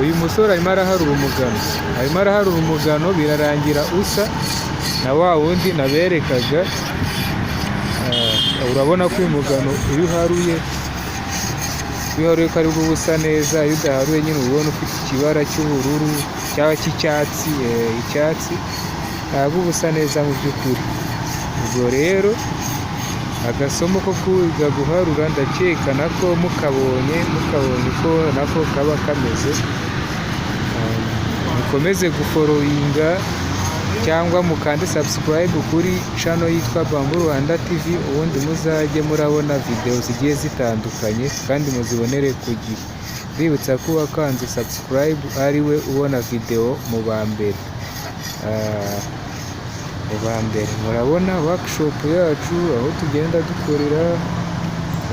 uyu musore arimo araharura umugano, birarangira usa na wa wundi naberekaga. Urabona ko uyu mugano iyo uharuye ko ari bwo usa neza, iyo udaharuye nyine ubona ufite ikibara cy'ubururu cyangwa cy'icyatsi, icyatsi ntabwo uba usa neza mu by'ukuri. Ubwo rero agasomo ko kwiga guharura ndakeka nako mukabonye ko nako kaba kameze. Mukomeze guforowinga cyangwa mukande subscribe kuri channel yitwa Bamboo Rwanda TV, ubundi muzajye murabona video zigiye zitandukanye kandi muzibonere ku gihe. Bibutsa ko wakanze subscribe ariwe ubona video mu bambere. Murabona workshop yacu aho tugenda dukorera